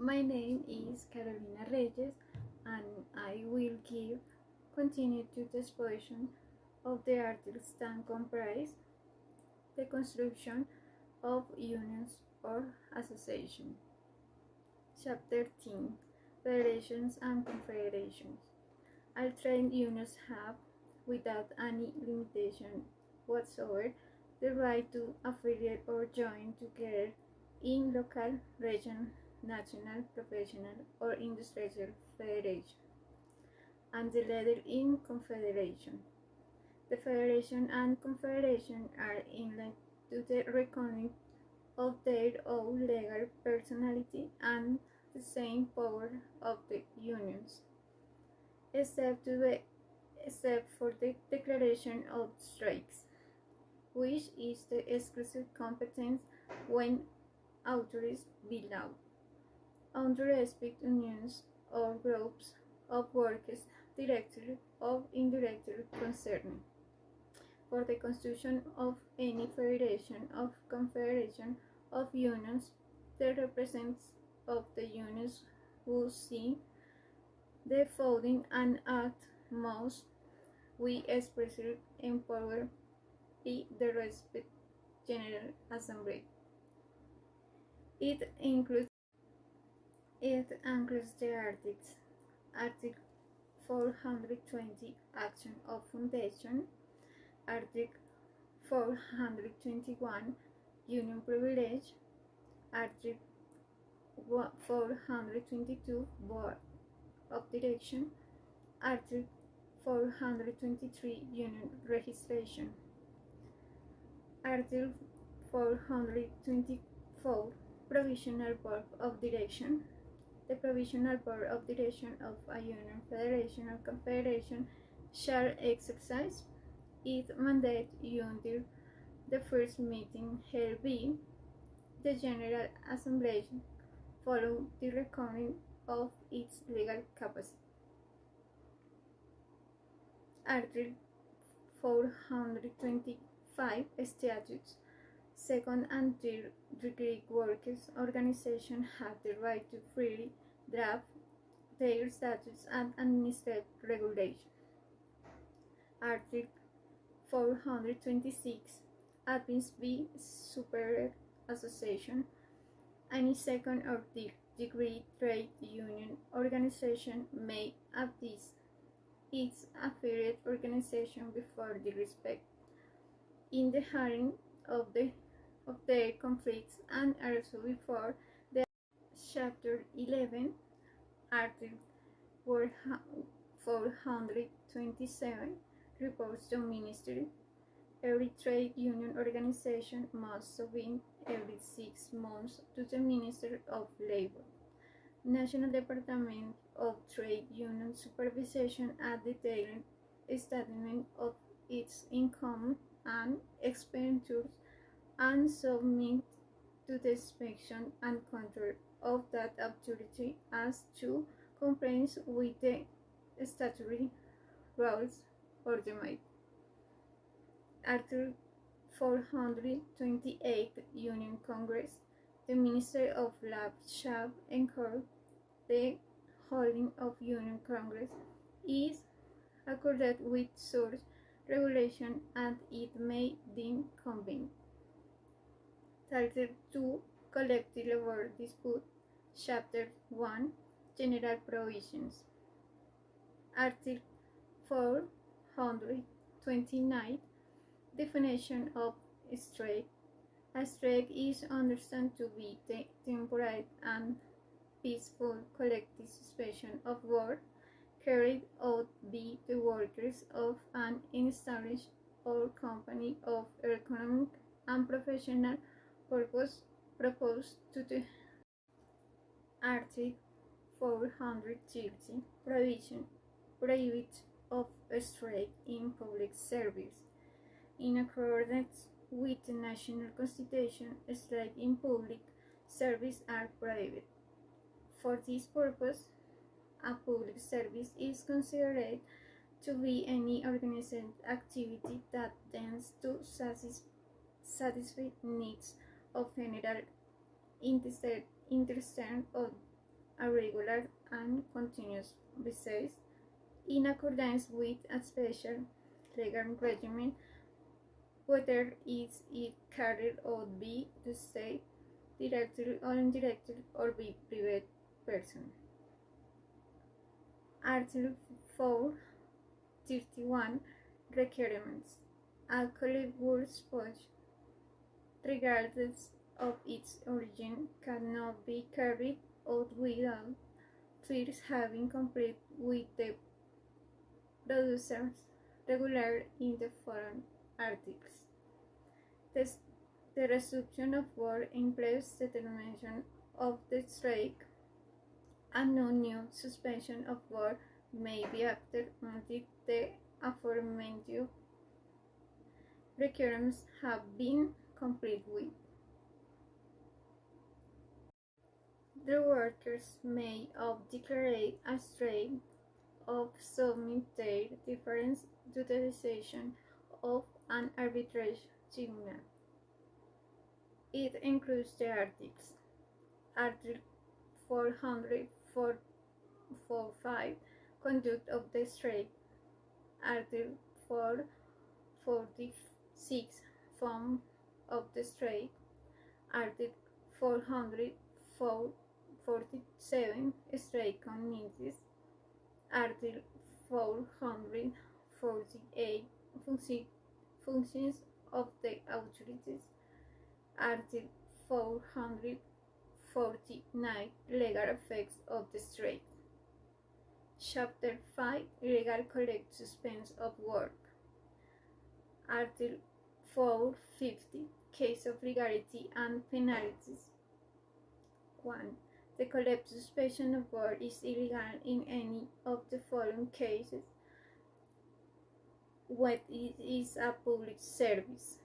My name is Carolina Reyes, and I will continue to the exposition of the articles that comprise the construction of unions or associations. Chapter 10: Federations and Confederations. All trade unions have, without any limitation whatsoever, the right to affiliate or join together in local, regional, national, professional, or industrial federation, and the latter in confederation. The federation and confederation are inlet to the reckoning of their own legal personality and the same power of the unions, except for the declaration of strikes, which is the exclusive competence when authorized by law. Unrestricted unions or groups of workers directly or indirectly concerned. For the constitution of any federation or confederation of unions, the representatives of the unions who see the founding and act must we expressly empower by the respective General Assembly. It includes the Article 420 Action of Foundation, Article 421 Union Privilege, Article 422 Board of Direction, Article 423 Union Registration, Article 424 Provisional Board of Direction. The Provisional Board of Direction of a Union, Federation, or Confederation shall exercise its mandate until the first meeting held by the General Assembly follow the reckoning of its legal capacity. Article 425 Statutes. Second and third degree workers' organizations have the right to freely draft their statutes and administrative regulations. Article 426 Admits by superior association. Any second or third degree trade union organization may advise its affiliate organization before the respect in the hearing of their conflicts and also before the Chapter 11, Article 427 reports to Ministry. Every trade union organization must submit every 6 months to the Minister of Labor. National Department of Trade Union Supervision a detailed statement of its income and expenditures and submit to the inspection and control of that authority as to compliance with the statutory rules ordained. Article 428 Union Congress. The Minister of Labor shall encourage the holding of Union Congress is accorded with such regulation and it may deem convenient. Title 2 Collective Labor Dispute. Chapter 1 General Provisions. Article 429 Definition of strike. A strike is understood to be the temporary and peaceful collective suspension of work carried out by the workers of an established or company of economic and professional purpose proposed to the Article 430 prohibit of strike in public service. In accordance with the national constitution, strikes in public service are prohibited. For this purpose, a public service is considered to be any organized activity that tends to satisfy needs of general interest of a regular and continuous basis in accordance with a special legal regime, whether it carried out by the state directly or indirectly or by private person. Article 431 Requirements. A collectible speech, regardless of its origin, cannot be carried out without first having completed with the producers regular in the following articles. The resumption of war implies the termination of the strike, and no new suspension of war may be acted until the aforementioned requirements have been complied with. The workers may declare a strike or submit their difference to the decision of an arbitration tribunal. It includes the articles. Article 445 Conduct of the strike. Article 446 Form of the strike. Article 447 Strike committees. Article 448 Functions of the authorities. Article 449 Legal effects of the strike. Chapter 5 Legal collective suspension of work. Article 450 Case of legality and penalties. 1. The collective suspension of work is illegal in any of the following cases: when it is a public service,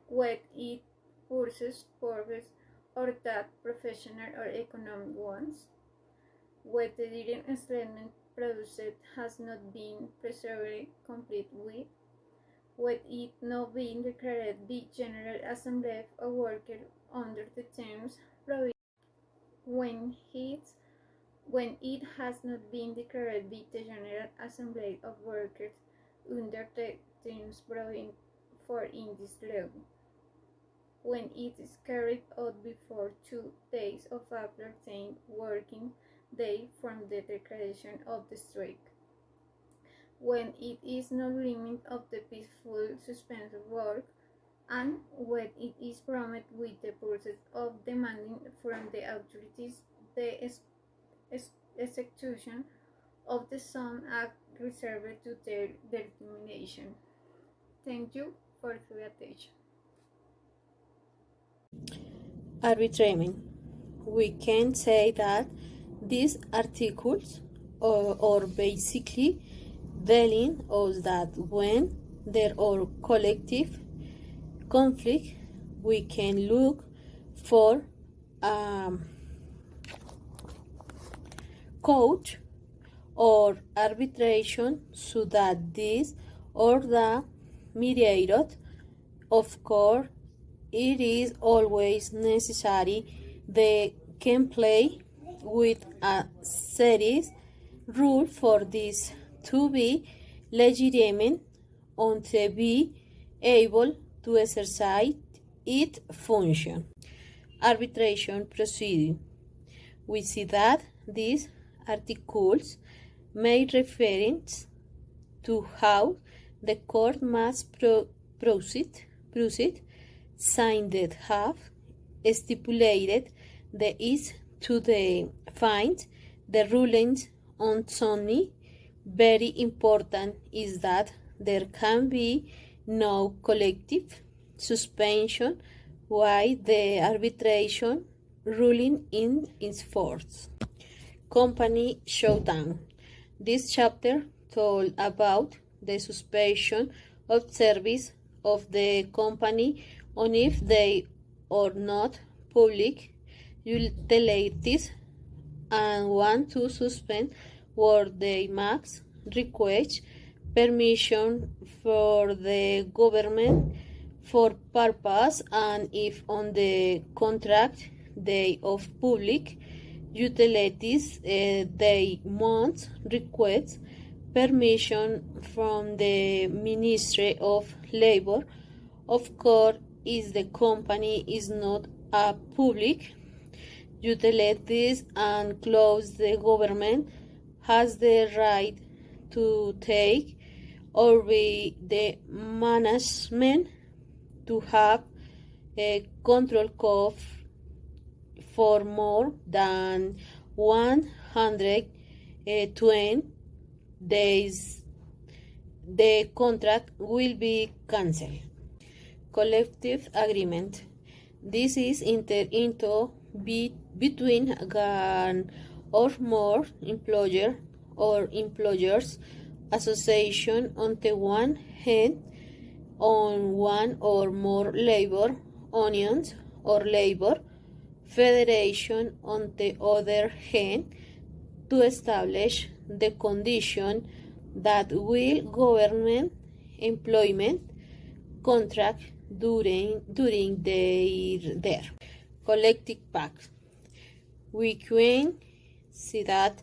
when it pursues purpose or that professional or economic ones, when the direct enslavement produced has not been preserved complete with, when it not been declared by General Assembly of Workers under the terms provided, when it has not been declared by the General Assembly of Workers under the terms provided for in this law, when it is carried out before 2 days of after 10 working days from the declaration of the strike, when it is no limit of the peaceful suspension of work, and when it is promised with the purpose of demanding from the authorities the execution of the sum act reserved to their determination. Thank you for your attention. Arbitrament. We can say that these articles are basically telling us that when there are collective conflict, we can look for court or arbitration so that this or the mediator. Of course, it is always necessary they can play with a series rule for this to be legitimate and to be able to exercise its function. Arbitration proceeding. We see that these articles make reference to how the court must proceed, signed have stipulated the is to the find the rulings on something very important is that there can be no collective suspension while the arbitration ruling in its force. Company shutdown. This chapter told about the suspension of service of the company on if they are not public utilities and want to suspend work they must request permission for the government for purpose, and if on the contract they of public utilities they must request permission from the Ministry of Labor. Of course, if the company is not a public utilities and close, the government has the right to take over the management to have a control of for more than 120 days. The contract will be cancelled. Collective agreement. This is entered into between one or more employer or employers association on the one hand, on one or more labor unions or labor federation on the other hand, to establish the condition that will govern employment contract during their collective pact. We can see that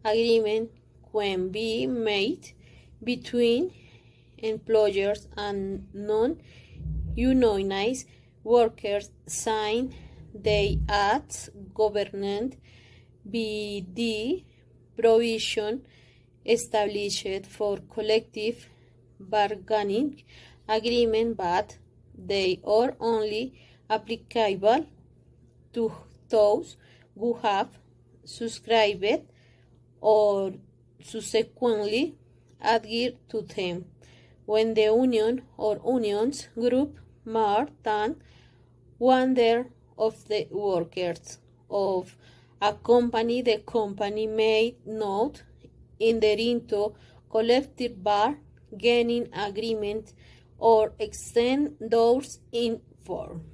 agreement can be made between employers and non-unionized workers sign they acts governed by the provision established for collective bargaining agreement, but they are only applicable to those who have subscribed or subsequently adhered to them. When the union or unions group more than one-third of the workers of a company, the company may not enter into collective bargaining agreement or extend those in form.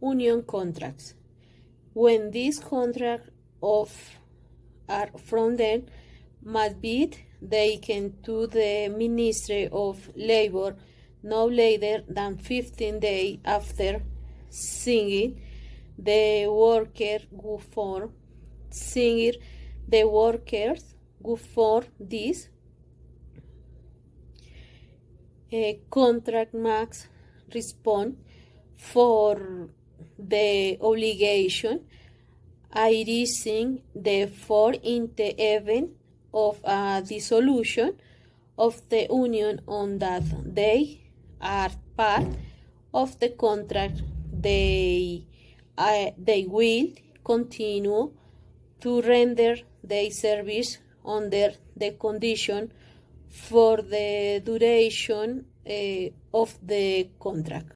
Union contracts. When these contracts are from them, must be taken to the Ministry of Labor no later than 15 days after signing. The worker who form the workers who form this contract must respond for the obligation arising therefore in the event of a dissolution of the union on that they are part of the contract. They will continue to render their service under the condition for the duration of the contract.